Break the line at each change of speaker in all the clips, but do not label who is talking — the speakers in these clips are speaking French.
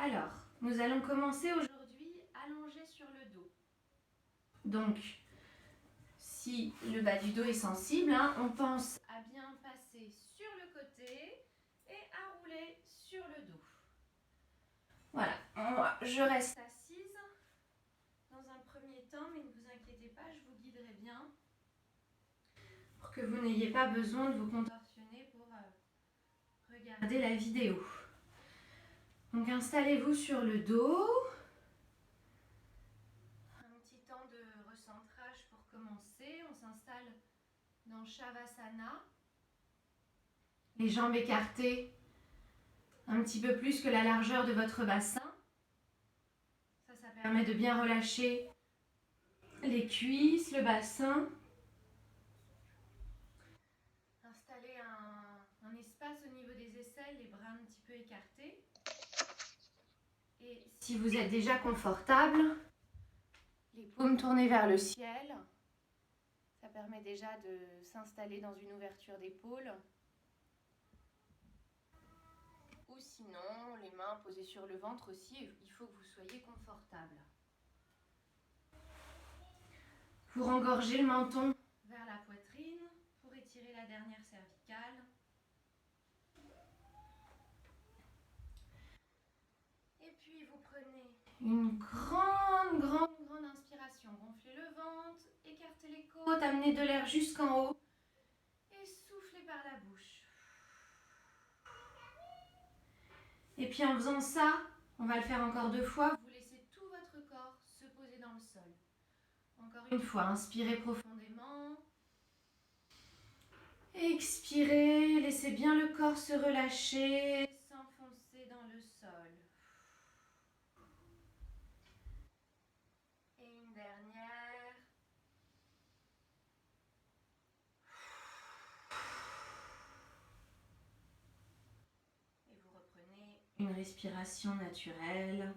Alors, nous allons commencer aujourd'hui allongé sur le dos. Donc, si le bas du dos est sensible, on pense à bien passer sur le côté et à rouler sur le dos. Voilà, moi je reste assise dans un premier temps, mais ne vous inquiétez pas, je vous guiderai bien pour que vous n'ayez pas besoin de vous contorsionner pour regarder la vidéo. Donc installez-vous sur le dos. Un petit temps de recentrage pour commencer. On s'installe dans Shavasana. Les jambes écartées un petit peu plus que la largeur de votre bassin. Ça permet de bien relâcher les cuisses, le bassin. Installez un espace au niveau des aisselles, les bras un petit peu écartés. Et si vous êtes déjà confortable, les paumes tournées vers le ciel. Ça permet déjà de s'installer dans une ouverture d'épaule. Ou sinon, les mains posées sur le ventre aussi, il faut que vous soyez confortable. Vous rengorgez le menton vers la poitrine pour étirer la dernière cervicale. Et puis vous prenez une grande inspiration. Gonflez le ventre, écartez les côtes, amenez de l'air jusqu'en haut et soufflez par la bouche. Et puis en faisant ça, on va le faire encore 2 fois, vous laissez tout votre corps se poser dans le sol. Encore une fois, inspirez profondément. Expirez, laissez bien le corps se relâcher, s'enfoncer dans le sol. Et une dernière. Et vous reprenez une respiration naturelle.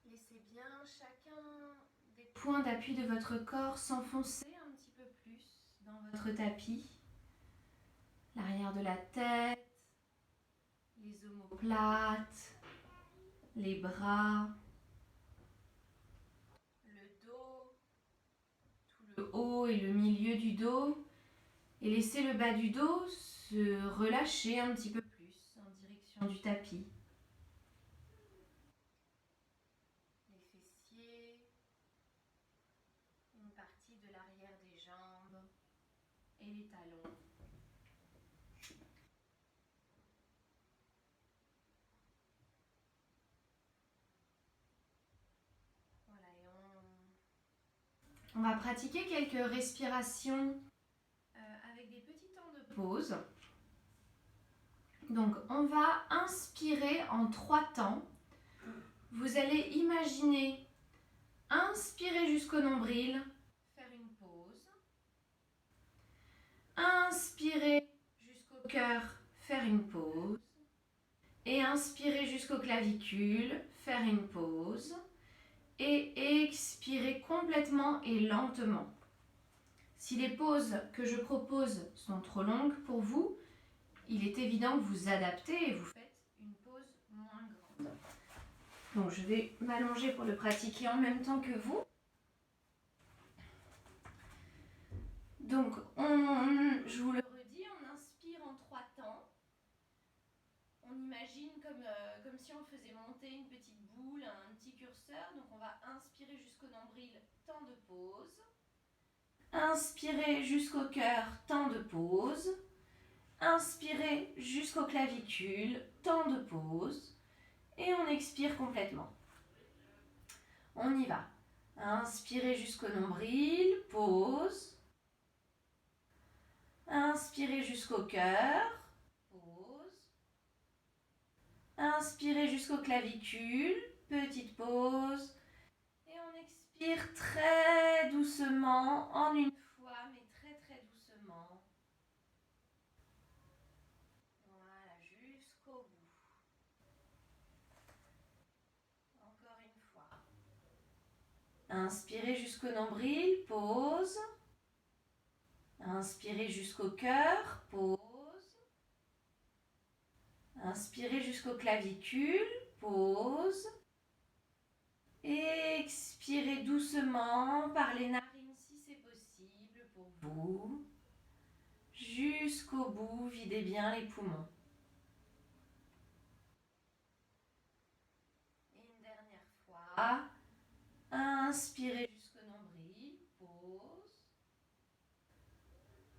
Laissez bien chacun des points d'appui de votre corps s'enfoncer un petit peu plus dans votre tapis. L'arrière de la tête, les omoplates, les bras, le dos, tout le haut et le milieu du dos. Et laissez le bas du dos se relâcher un petit peu plus en direction du tapis. Les fessiers, une partie de l'arrière des jambes et les talons. Voilà, et on va pratiquer quelques respirations avec des petits temps de pause. Donc on va inspirer en 3 temps. Vous allez imaginer inspirer jusqu'au nombril, faire une pause. Inspirer jusqu'au cœur, faire une pause. Et inspirer jusqu'aux clavicules, faire une pause. Et expirer complètement et lentement. Si les pauses que je propose sont trop longues pour vous, il est évident que vous adaptez et vous faites une pause moins grande. Donc je vais m'allonger pour le pratiquer en même temps que vous. Donc je vous le redis, on inspire en 3 temps. On imagine comme si on faisait monter une petite boule, un petit curseur. Donc on va inspirer jusqu'au nombril, temps de pause. Inspirez jusqu'au cœur, temps de pause. Inspirez jusqu'aux clavicules, temps de pause. Et on expire complètement. On y va. Inspirez jusqu'au nombril, pause. Inspirez jusqu'au cœur, pause. Inspirez jusqu'aux clavicules, petite pause. Et on expire très doucement, en une fois, mais très doucement. Voilà, jusqu'au bout. Encore une fois. Inspirez jusqu'au nombril, pause. Inspirez jusqu'au cœur, pause. Inspirez jusqu'aux clavicules, pause. Expirez doucement par les narines si c'est possible pour vous. Jusqu'au bout, videz bien les poumons. Et une dernière fois. Inspirez jusqu'au nombril, pause.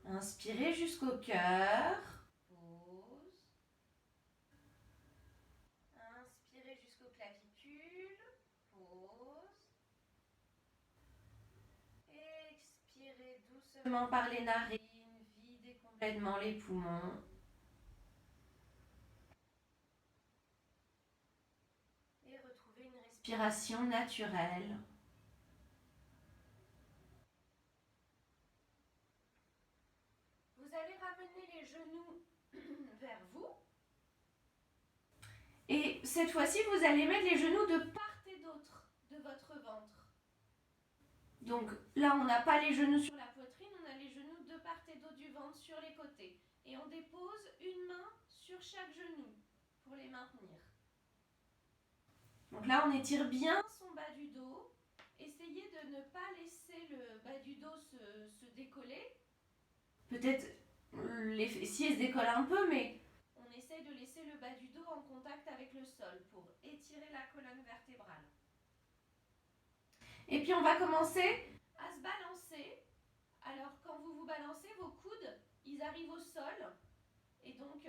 Inspirez jusqu'au cœur, pause. Inspirez jusqu'aux clavicules, pause. Expirez doucement par les narines, videz complètement les poumons. Et retrouvez une respiration naturelle. Vous allez ramener les genoux vers vous. Et cette fois-ci, vous allez mettre les genoux de part et d'autre de votre ventre. Donc là, on n'a pas les genoux sur la poitrine, on a les genoux de part et d'autre du ventre sur les côtés. Et on dépose une main sur chaque genou pour les maintenir. Donc là, on étire bien son bas du dos. Essayez de ne pas laisser le bas du dos se décoller. Peut-être les fessiers se décollent un peu, mais on essaye de laisser le bas du dos en contact avec le sol pour étirer la colonne vertébrale. Et puis on va commencer à se balancer. Alors quand vous vous balancez, vos coudes, ils arrivent au sol. Et donc,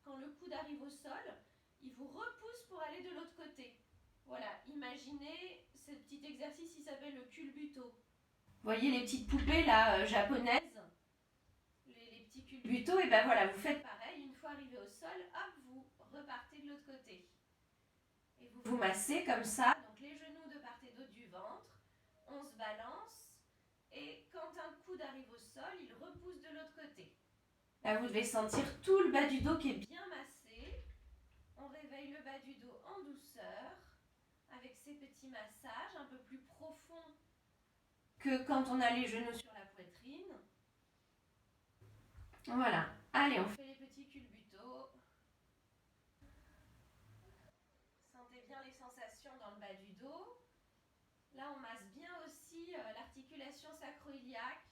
quand le coude arrive au sol, il vous repousse pour aller de l'autre côté. Voilà, imaginez ce petit exercice, il s'appelle le culbuto. Vous voyez les petites poupées là, japonaises, les petits culbuto, et ben voilà, vous faites pareil, une fois arrivé au sol, hop, vous repartez de l'autre côté. Et vous vous massez comme ça, donc les genoux de part et d'autre du ventre, on se balance, et quand un coude arrive au sol, il repousse de l'autre côté. Là, vous devez sentir tout le bas du dos qui est bien massé. On réveille le bas du dos en douceur, avec ces petits massages un peu plus profonds que quand on a les genoux sur la poitrine. Voilà. Allez, on fait les petits culbutos. Sentez bien les sensations dans le bas du dos. Là, on masse bien aussi l'articulation sacro-iliaque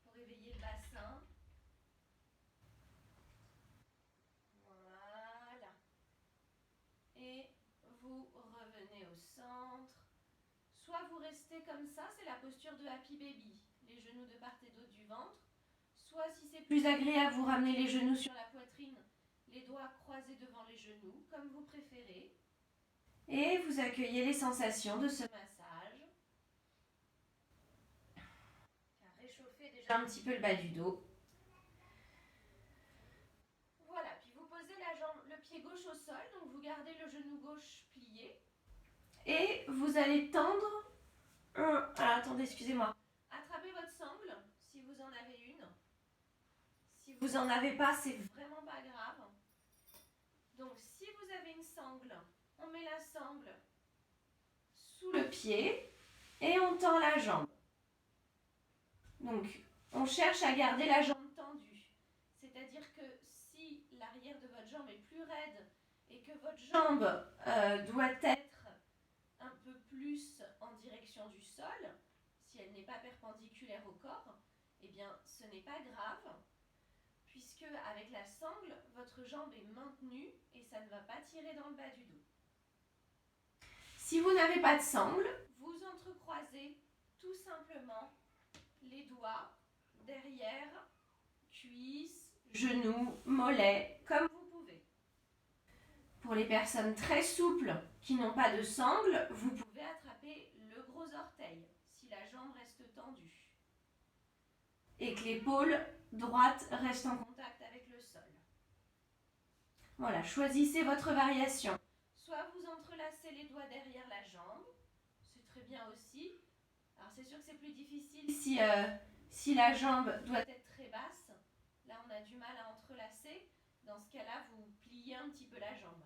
pour éveiller le bassin. Voilà. Et vous revenez au centre. Soit vous restez comme ça, c'est la posture de Happy Baby, les genoux de part et d'autre du ventre. Soit si c'est plus agréable, vous ramenez les genoux sur la poitrine, les doigts croisés devant les genoux, comme vous préférez. Et vous accueillez les sensations de ce massage, qui a réchauffé déjà un petit peu le bas du dos. Voilà, puis vous posez la jambe, le pied gauche au sol, donc vous gardez le genou gauche plié. Et vous allez tendre. Alors attendez, excusez-moi. Attrapez votre sangle, si vous en avez une. Si vous n'en avez pas, c'est vraiment pas grave. Donc si vous avez une sangle, on met la sangle sous le pied et on tend la jambe. Donc on cherche à garder la jambe tendue. C'est-à-dire que si l'arrière de votre jambe est plus raide et que votre jambe doit être un peu plus en direction du sol, si elle n'est pas perpendiculaire au corps, eh bien ce n'est pas grave, puisque avec la sangle, votre jambe est maintenue et ça ne va pas tirer dans le bas du dos. Si vous n'avez pas de sangle, vous entrecroisez tout simplement les doigts derrière, cuisses, genoux, mollets, comme vous pouvez. Pour les personnes très souples qui n'ont pas de sangle, vous pouvez attraper le gros orteil si la jambe reste tendue et que l'épaule droite reste en contact avec le sol. Voilà, choisissez votre variation. Soit vous entrelacez les doigts derrière la jambe, c'est très bien aussi. Alors c'est sûr que c'est plus difficile si la jambe doit être très basse. Là on a du mal à entrelacer. Dans ce cas-là, vous pliez un petit peu la jambe.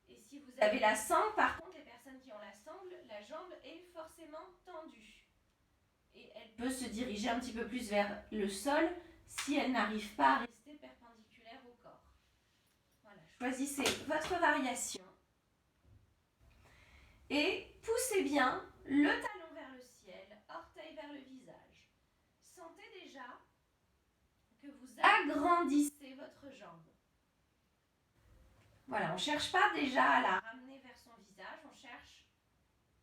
Et si vous avez la sangle, par contre, les personnes qui ont la sangle, la jambe est forcément tendue. Et elle peut se diriger un petit peu plus vers le sol si elle n'arrive pas à rester perpendiculaire au corps. Voilà, Choisissez votre variation et poussez bien le talon vers le ciel, orteil vers le visage. Sentez déjà que vous agrandissez votre jambe. Voilà, on ne cherche pas déjà à la ramener vers son visage, on cherche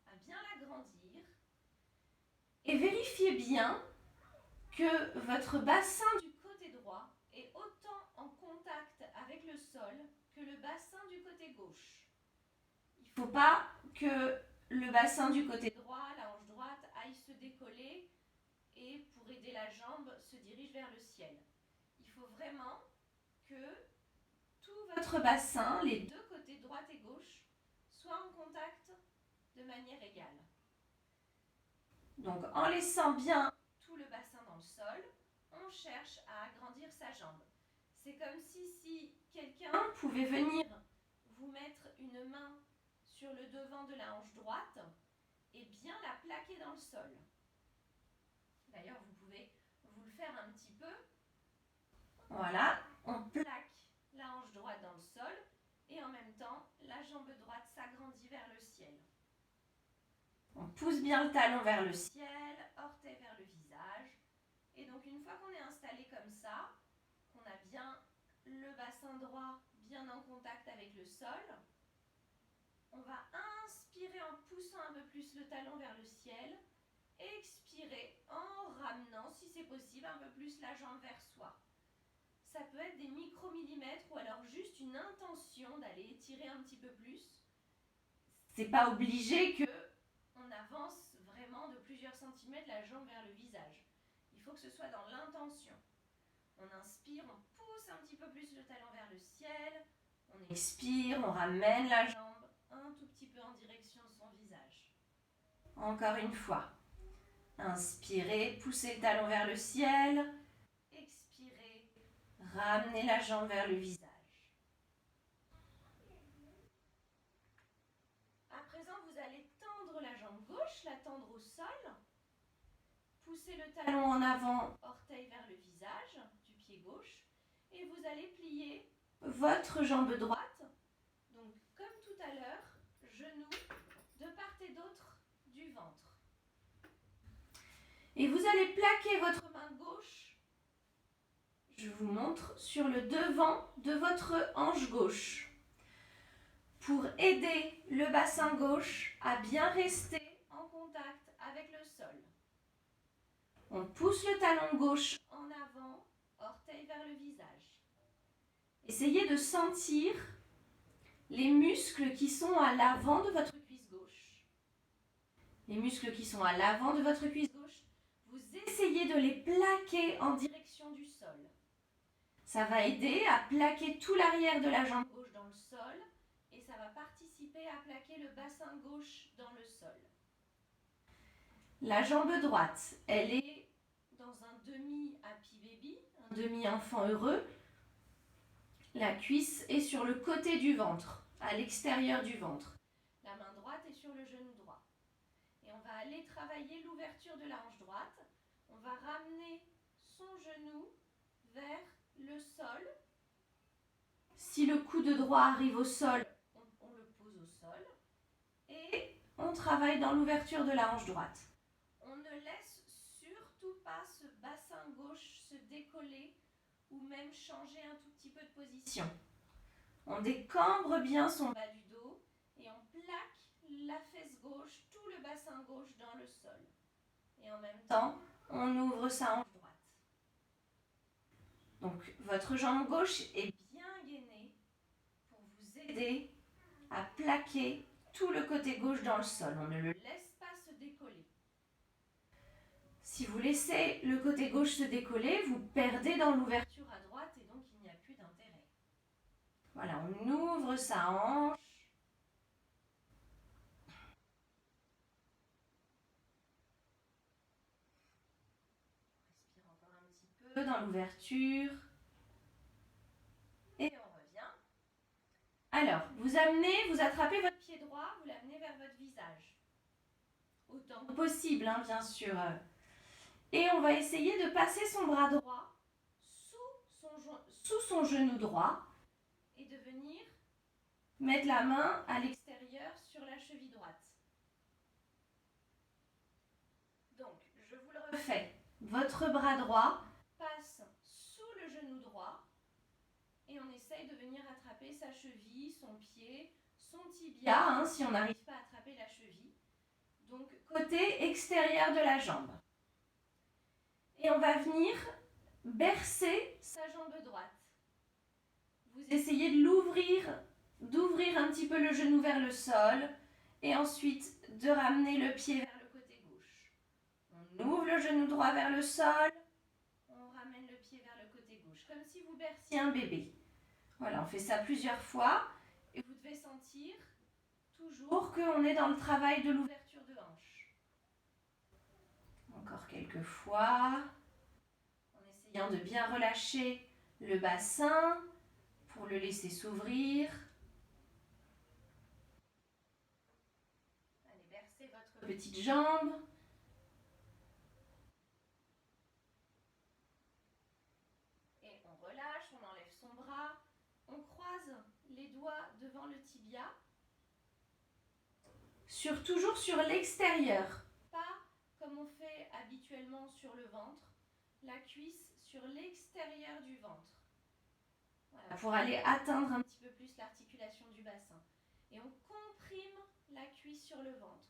à bien l'agrandir. Et vérifiez bien que votre bassin du côté droit est autant en contact avec le sol que le bassin du côté gauche. Il ne faut pas que le bassin du côté droit, la hanche droite, aille se décoller et pour aider la jambe se dirige vers le ciel. Il faut vraiment que tout votre bassin, les deux côtés droite et gauche, soient en contact de manière égale. Donc en laissant bien tout le bassin dans le sol, on cherche à agrandir sa jambe. C'est comme si quelqu'un pouvait venir vous mettre une main sur le devant de la hanche droite et bien la plaquer dans le sol. D'ailleurs, vous pouvez vous le faire un petit peu. Voilà, on plaque la hanche droite dans le sol et en même temps, la jambe droite s'agrandit vers le ciel. On pousse bien le talon vers le ciel, orteil vers le visage. Et donc une fois qu'on est installé comme ça, qu'on a bien le bassin droit bien en contact avec le sol, on va inspirer en poussant un peu plus le talon vers le ciel, expirer en ramenant, si c'est possible, un peu plus la jambe vers soi. Ça peut être des micromillimètres ou alors juste une intention d'aller étirer un petit peu plus. C'est pas obligé que on avance vraiment de plusieurs centimètres la jambe vers le visage. Il faut que ce soit dans l'intention. On inspire, on pousse un petit peu plus le talon vers le ciel. On expire, on ramène la jambe un tout petit peu en direction de son visage. Encore une fois. Inspirez, poussez le talon vers le ciel. Expirez, ramenez la jambe vers le visage. À présent, vous allez tendre la jambe gauche, la tendre au sol. Poussez le talon en avant, orteil vers le visage du pied gauche. Et vous allez plier votre jambe droite. Donc, comme tout à l'heure, genou de part et d'autre du ventre. Et vous allez plaquer votre main gauche, je vous montre, sur le devant de votre hanche gauche pour aider le bassin gauche à bien rester en contact avec le sol. On pousse le talon gauche en avant, orteil vers le visage. Essayez de sentir les muscles qui sont à l'avant de votre cuisse gauche. Les muscles qui sont à l'avant de votre cuisse gauche, vous essayez de les plaquer en direction du sol. Ça va aider à plaquer tout l'arrière de la jambe gauche dans le sol et ça va participer à plaquer le bassin gauche dans le sol. La jambe droite, elle est dans un demi-happy baby, un demi-enfant heureux. La cuisse est sur le côté du ventre, à l'extérieur du ventre. La main droite est sur le genou droit. Et on va aller travailler l'ouverture de la hanche droite. On va ramener son genou vers le sol. Si le coude droit arrive au sol, on le pose au sol. Et on travaille dans l'ouverture de la hanche droite. On ne laisse surtout pas ce bassin gauche se décoller ou même changer un tout petit peu de position. On décambre bien son bas du dos et on plaque la fesse gauche, tout le bassin gauche dans le sol. Et en même temps, on ouvre sa hanche droite. Donc, votre jambe gauche est bien gainée pour vous aider à plaquer tout le côté gauche dans le sol. On ne le laisse pas se décoller. Si vous laissez le côté gauche se décoller, vous perdez dans l'ouverture à droite et donc il n'y a plus d'intérêt. Voilà, on ouvre sa hanche. On respire encore un petit peu dans l'ouverture. Et on revient. Alors, vous attrapez votre pied droit, vous l'amenez vers votre visage. Autant que possible, hein, bien sûr. Et on va essayer de passer son bras droit sous son genou droit et de venir mettre la main à l'extérieur sur la cheville droite. Donc, je vous le refais. Votre bras droit passe sous le genou droit et on essaye de venir attraper sa cheville, son pied, son tibia, si on n'arrive pas à attraper la cheville. Donc, côté extérieur de la jambe. Et on va venir bercer sa jambe droite. Vous essayez de l'ouvrir, d'ouvrir un petit peu le genou vers le sol et ensuite de ramener le pied vers le côté gauche. On ouvre le genou droit vers le sol, on ramène le pied vers le côté gauche, comme si vous berciez un bébé. Voilà, on fait ça plusieurs fois et vous devez sentir toujours qu'on est dans le travail de l'ouverture de hanche. Encore quelques fois, en essayant de bien relâcher le bassin pour le laisser s'ouvrir. Allez, bercez votre petite jambe. Et on relâche, on enlève son bras. On croise les doigts devant le tibia. Toujours sur l'extérieur. Pas comme on fait habituellement sur le ventre. La cuisse sur l'extérieur du ventre. Voilà, pour aller atteindre un petit peu plus l'articulation du bassin. Et on comprime la cuisse sur le ventre.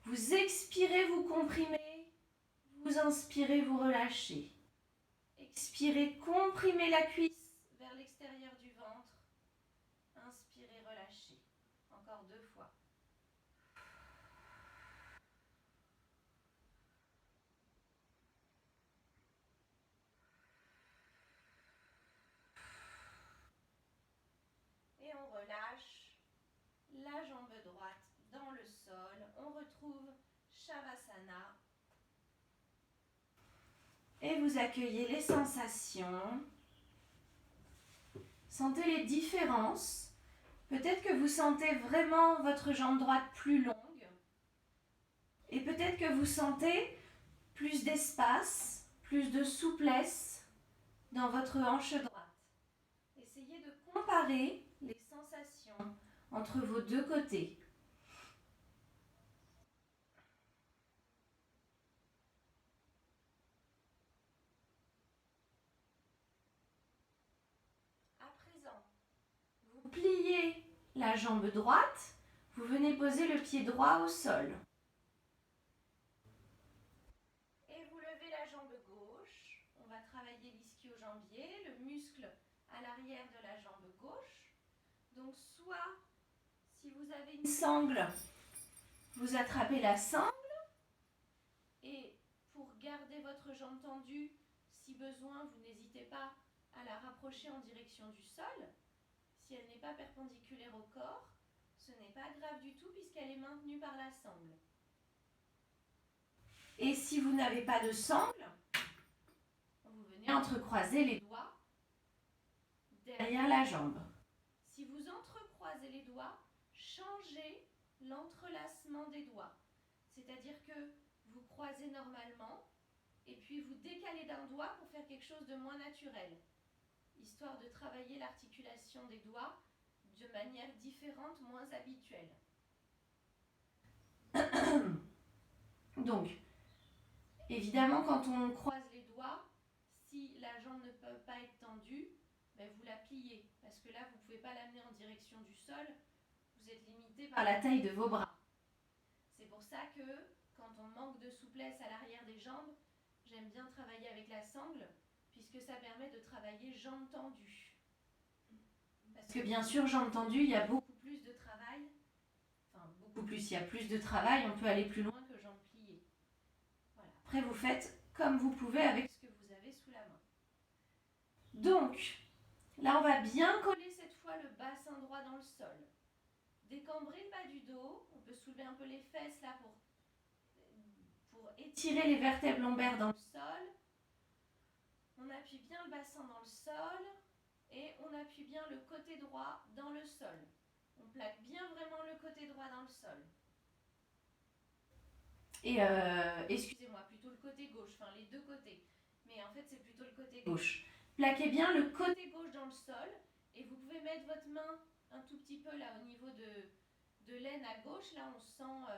Vous expirez, vous comprimez. Vous inspirez, vous relâchez. Expirez, comprimez la cuisse vers l'extérieur du ventre. Inspirez, relâchez. Encore 2 fois. Et on relâche la jambe droite dans le sol. On retrouve Shavasana. Et vous accueillez les sensations. Sentez les différences. Peut-être que vous sentez vraiment votre jambe droite plus longue. Et peut-être que vous sentez plus d'espace, plus de souplesse dans votre hanche droite. Essayez de comparer les sensations entre vos deux côtés. À présent, vous pliez la jambe droite, vous venez poser le pied droit au sol. Et vous levez la jambe gauche. On va travailler l'ischio-jambier, le muscle à l'arrière de la jambe gauche. Donc soit, si vous avez une sangle, vous attrapez la sangle. Et pour garder votre jambe tendue, si besoin, vous n'hésitez pas à la rapprocher en direction du sol. Si elle n'est pas perpendiculaire au corps, ce n'est pas grave du tout puisqu'elle est maintenue par la sangle. Et si vous n'avez pas de sangle, vous venez entrecroiser les doigts derrière la jambe. Si vous entrecroisez les doigts, changez l'entrelacement des doigts. C'est-à-dire que vous croisez normalement et puis vous décalez d'un doigt pour faire quelque chose de moins naturel, histoire de travailler l'articulation des doigts de manière différente, moins habituelle. Donc, évidemment, quand on croise les doigts, si la jambe ne peut pas être tendue, vous la pliez, parce que là, vous ne pouvez pas l'amener en direction du sol, vous êtes limité par la taille de vos bras. C'est pour ça que, quand on manque de souplesse à l'arrière des jambes, j'aime bien travailler avec la sangle, puisque ça permet de travailler jambes tendues. Parce que bien sûr, jambes tendues, il y a beaucoup plus de travail. Enfin, il y a plus de travail, on peut aller plus loin que jambes pliées. Voilà. Après, vous faites comme vous pouvez avec ce que vous avez sous la main. Donc, là, on va bien coller cette fois le bassin droit dans le sol. Décambrer le bas du dos. On peut soulever un peu les fesses là pour étirer les vertèbres lombaires dans le sol. On appuie bien le bassin dans le sol et on appuie bien le côté droit dans le sol. On plaque bien vraiment le côté droit dans le sol. Et excusez-moi, plutôt le côté gauche, enfin les deux côtés. Mais en fait, c'est plutôt le côté gauche. Plaquez bien le côté gauche dans le sol Et vous pouvez mettre votre main un tout petit peu là au niveau de l'aine à gauche. Là, on sent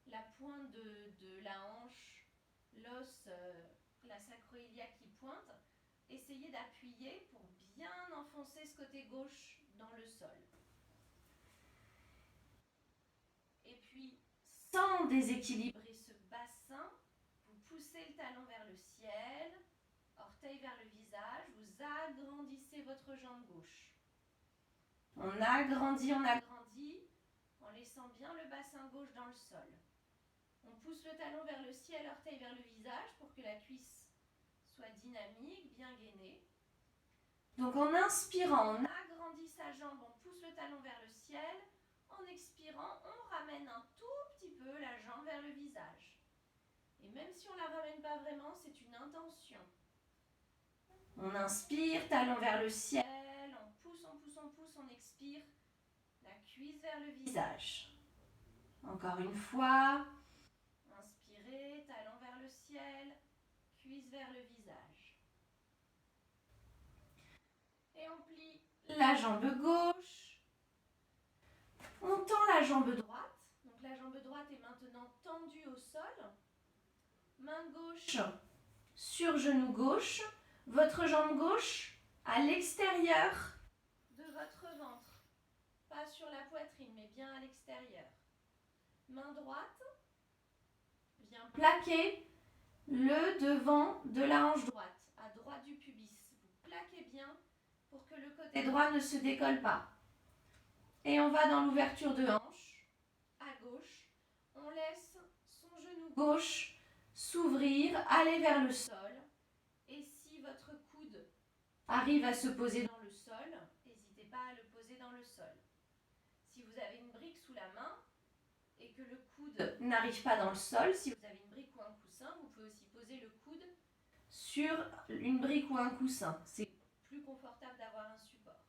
la pointe de la hanche, l'os, la sacro-iliaque qui pointe. Essayez d'appuyer pour bien enfoncer ce côté gauche dans le sol. Et puis, sans déséquilibrer ce bassin, vous poussez le talon vers le ciel, orteil vers le visage, vous agrandissez votre jambe gauche. On agrandit, en laissant bien le bassin gauche dans le sol. On pousse le talon vers le ciel, orteil vers le visage pour que la cuisse soit dynamique, bien gainée. Donc en inspirant, on agrandit sa jambe, on pousse le talon vers le ciel. En expirant, on ramène un tout petit peu la jambe vers le visage. Et même si on ne la ramène pas vraiment, c'est une intention. On inspire, talon vers le ciel, on pousse, on expire, la cuisse vers le visage. Encore une fois, inspirez, talon vers le ciel, cuisse vers le visage. Et on plie la jambe gauche, on tend la jambe droite, donc la jambe droite est maintenant tendue au sol, main gauche sur genou gauche, votre jambe gauche à l'extérieur de votre ventre, pas sur la poitrine mais bien à l'extérieur. Main droite vient plaquer le devant de la hanche droite, à droite du pubis. Vous plaquez bien pour que le côté droit ne se décolle pas. Et on va dans l'ouverture de hanche, à gauche. On laisse son genou gauche s'ouvrir, aller vers le sol. Et si votre coude arrive à se poser dans le sol, n'hésitez pas à le poser dans le sol. Si vous avez une brique sous la main et que le coude n'arrive pas dans le sol, si vous avez une brique ou un coussin, vous pouvez aussi poser le coude sur une brique ou un coussin. C'est plus confortable d'avoir un support.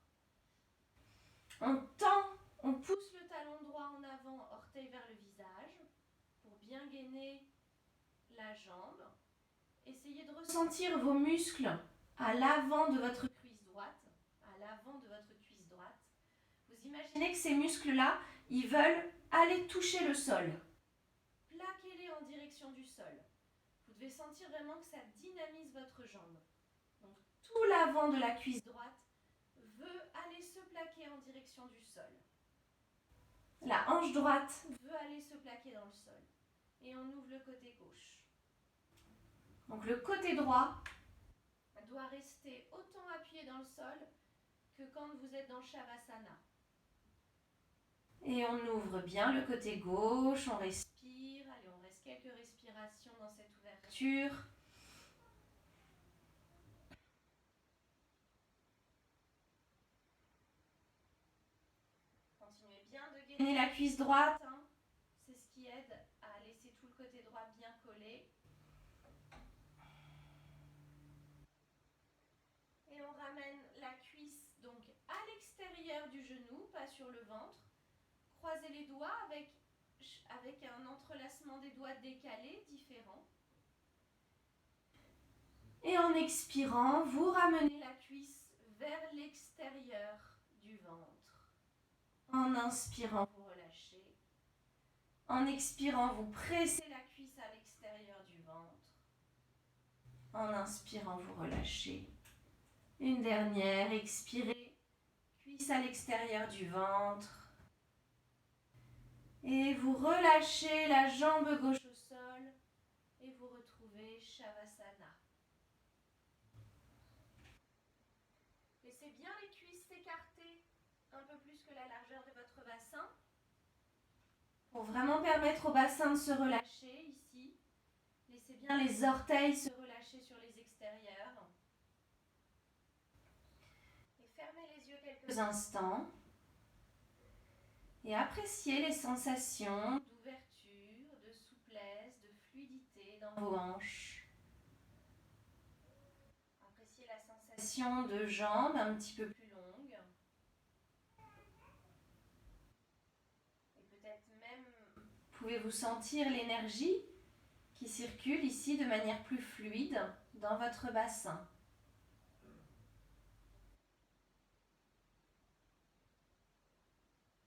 On tend, on pousse le talon droit en avant, orteil vers le visage, pour bien gainer la jambe. Essayez de ressentir vos muscles à l'avant de votre cuisse droite, à l'avant de votre cuisse droite. Vous imaginez que ces muscles-là, ils veulent aller toucher le sol. Plaquez-les en direction du sol. Vous devez sentir vraiment que ça dynamise votre jambe. Donc tout l'avant de la cuisse droite veut aller se plaquer en direction du sol. La hanche droite veut aller se plaquer dans le sol. Et on ouvre le côté gauche. Donc le côté droit doit rester autant appuyé dans le sol que quand vous êtes dans Shavasana. Et on ouvre bien le côté gauche, on respire. Allez, on reste quelques respirations dans cette ouverture. Continuez bien de gainer la cuisse droite. C'est ce qui aide à laisser tout le côté droit bien collé. Et on ramène la cuisse donc à l'extérieur du genou, pas sur le ventre. Croisez les doigts avec un entrelacement des doigts décalé, différent. Et en expirant, vous ramenez la cuisse vers l'extérieur du ventre. En inspirant, vous relâchez. En expirant, vous pressez la cuisse à l'extérieur du ventre. En inspirant, vous relâchez. Une dernière, expirez. Cuisse à l'extérieur du ventre. Et vous relâchez la jambe gauche au sol et vous retrouvez Shavasana. Laissez bien les cuisses s'écarter un peu plus que la largeur de votre bassin pour vraiment permettre au bassin de se relâcher ici. Laissez bien les orteils se relâcher sur les extérieurs. Et fermez les yeux quelques instants. Et appréciez les sensations d'ouverture, de souplesse, de fluidité dans vos hanches. Appréciez la sensation de jambes un petit peu plus longues. Et peut-être même pouvez-vous sentir l'énergie qui circule ici de manière plus fluide dans votre bassin.